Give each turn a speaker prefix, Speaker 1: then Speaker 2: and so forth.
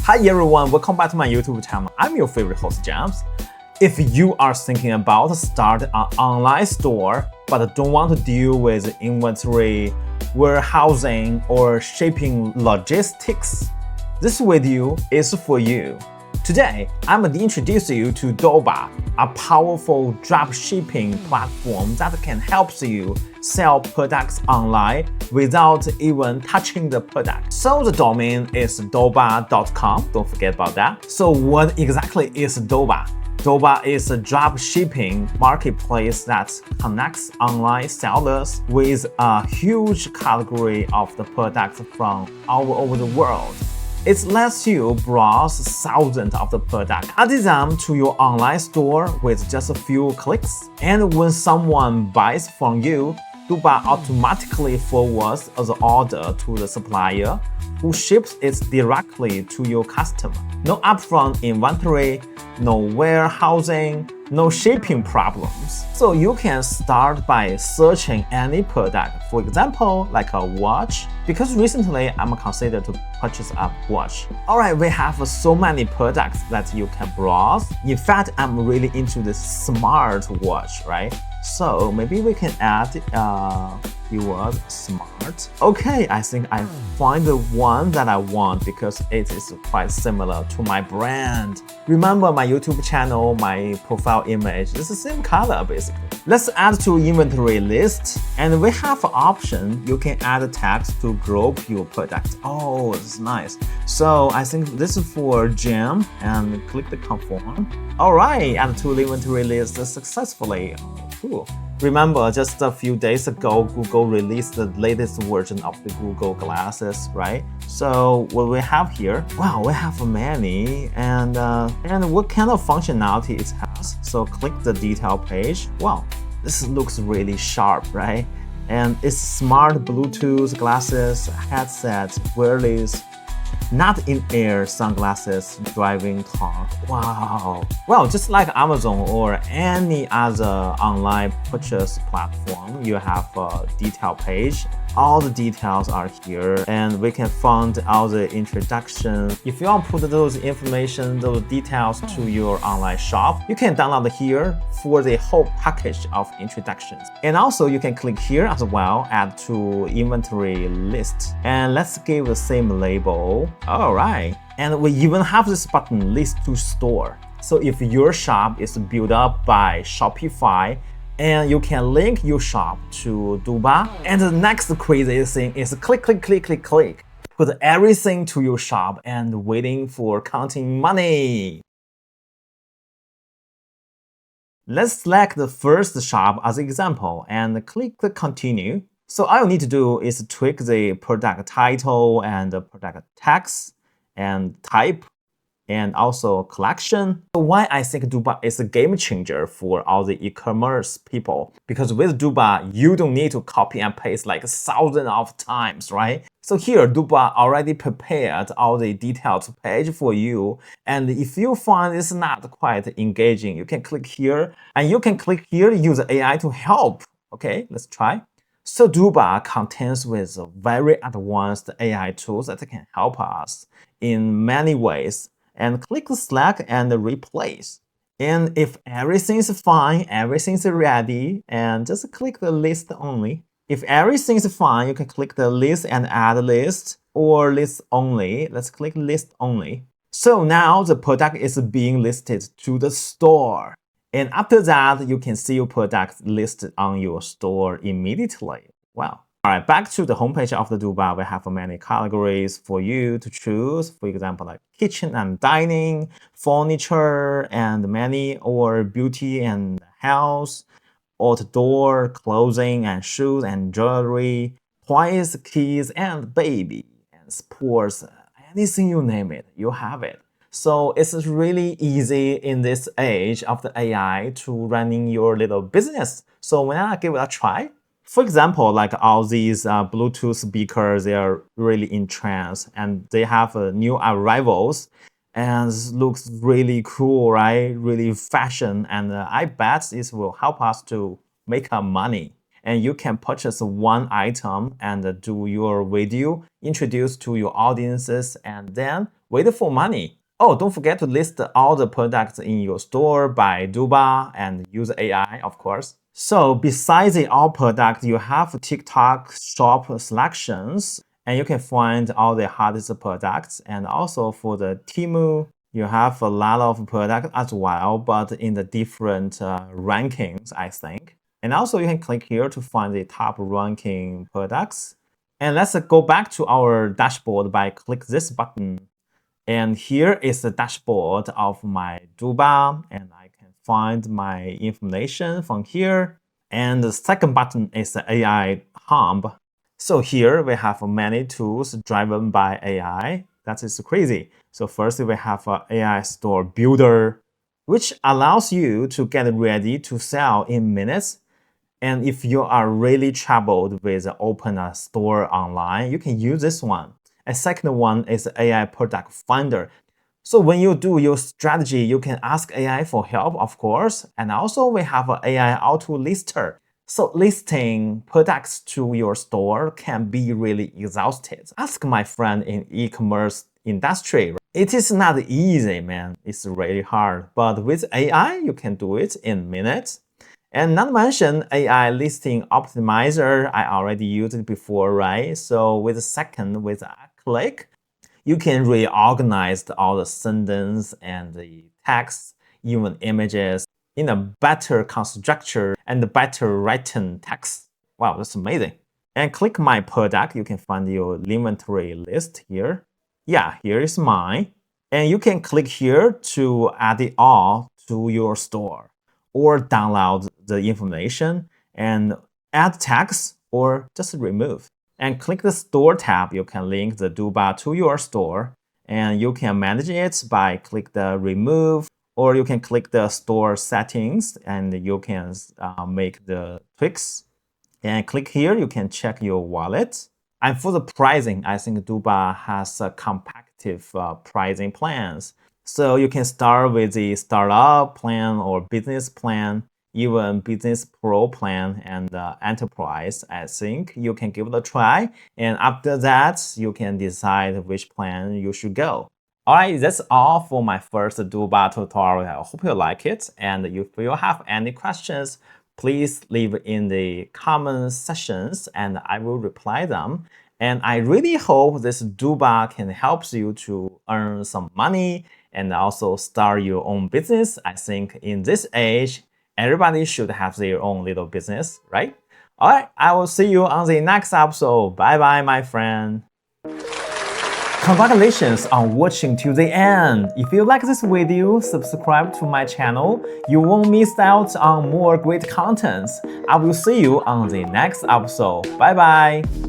Speaker 1: Hi everyone, welcome back to my YouTube channel. I'm your favorite host, James. If you are thinking about starting an online store but don't want to deal with inventory, warehousing, or shipping logistics, this video is for you. Today, I'm going to introduce you to Doba, a powerful dropshipping platform that can help you sell products online without even touching the product. So the domain is doba.com, don't forget about that. So what exactly is Doba? Doba is a dropshipping marketplace that connects online sellers with a huge category of the products from all over the world. It lets you browse thousands of the products, add them to your online store with just a few clicks. And when someone buys from you, Doba automatically forwards the order to the supplier, who ships it directly to your customer. No upfront inventory, no warehousing, no shipping problems. So you can start by searching any product, for example, like a watch, because recently I'm considered to purchase a watch. Alright, we have so many products that you can browse. In fact, I'm really into this smart watch, right? So maybe we can add keyword smart. Okay, I think I find the one that I want because it is quite similar to my brand. Remember my YouTube channel, my profile image is the same color basically. Let's add to inventory list, and we have an option. You can add text to group your product. Oh, this is nice. So I think this is for gem, and click the confirm. Alright, add to the inventory list successfully. Cool. Remember, just a few days ago, Google released the latest version of the Google glasses, right? So what we have here, wow, we have many, and what kind of functionality it has. So click the detail page. Wow, this looks really sharp, right? And it's smart Bluetooth glasses, headset, wireless, not in-air sunglasses, driving talk. Wow. Well, just like Amazon or any other online purchase platform, you have a detail page. All the details are here, and we can find all the introduction. If you want to put those information, those details to your online shop, you can download here for the whole package of introductions. And also you can click here as well, add to inventory list. And let's give the same label. All right. And we even have this button, list to store. So if your shop is built up by Shopify, and you can link your shop to Doba. And the next crazy thing is click, click, click, click, click. Put everything to your shop and waiting for counting money. Let's select the first shop as an example and click the continue. So all you need to do is tweak the product title and the product text and type, and also collection. So why I think Doba is a game changer for all the e-commerce people? Because with Doba, you don't need to copy and paste like thousands of times, right? So here, Doba already prepared all the detailed page for you. And if you find it's not quite engaging, you can click here, and you can click here, use AI to help. Okay, let's try. So Doba contains with very advanced AI tools that can help us in many ways. And click select and replace. And if everything is fine, everything is ready, and just click the list only. If everything is fine, you can click the list and add list, or list only. Let's click list only. So now the product is being listed to the store. And after that, you can see your product listed on your store immediately. Wow. All right, back to the homepage of the Doba, we have many categories for you to choose. For example, like kitchen and dining, furniture, and many, or beauty and health, outdoor, clothing and shoes and jewelry, toys, kids and baby, and sports, anything you name it, you have it. So it's really easy in this age of the AI to running your little business. So why not give it a try? For example, like all these Bluetooth speakers, they are really in trend, and they have new arrivals, and looks really cool, right? Really fashion, and I bet this will help us to make money. And you can purchase one item and do your video, introduce to your audiences, and then wait for money. Oh, don't forget to list all the products in your store by Doba and use AI, of course. So besides the all products, you have TikTok shop selections, and you can find all the hottest products. And also for the Temu, you have a lot of products as well, but in the different rankings, I think. And also you can click here to find the top ranking products. And let's go back to our dashboard by click this button. And here is the dashboard of my Doba, and I can find my information from here. And the second button is the AI hub. So here we have many tools driven by AI. That is crazy. So first we have an AI store builder, which allows you to get ready to sell in minutes. And if you are really troubled with open a store online, you can use this one. A second one is AI product finder. So when you do your strategy, you can ask AI for help, of course. And also we have an AI auto lister. So listing products to your store can be really exhausted. Ask my friend in e-commerce industry. It is not easy, man. It's really hard. But with AI, you can do it in minutes. And not mention AI listing optimizer. I already used it before, right? So with a click, you can reorganize all the sentence and the text, even images in a better structure and better written text. Wow, that's amazing. And click my product, you can find your inventory list here. Yeah, here is mine. And you can click here to add it all to your store or download the information and add text or just remove. And click the store tab, you can link the Doba to your store and you can manage it by click the remove, or you can click the store settings and you can make the tweaks. And click here, you can check your wallet. And for the pricing, I think Doba has a competitive pricing plans. So you can start with the startup plan or business plan, even business pro plan and enterprise. I think you can give it a try. And after that, you can decide which plan you should go. All right, that's all for my first Doba tutorial. I hope you like it. And if you have any questions, please leave in the comment sections and I will reply them. And I really hope this Doba can help you to earn some money and also start your own business. I think in this age, everybody should have their own little business, right? All right, I will see you on the next episode. Bye-bye, my friend. Congratulations on watching to the end. If you like this video, subscribe to my channel. You won't miss out on more great contents. I will see you on the next episode. Bye bye.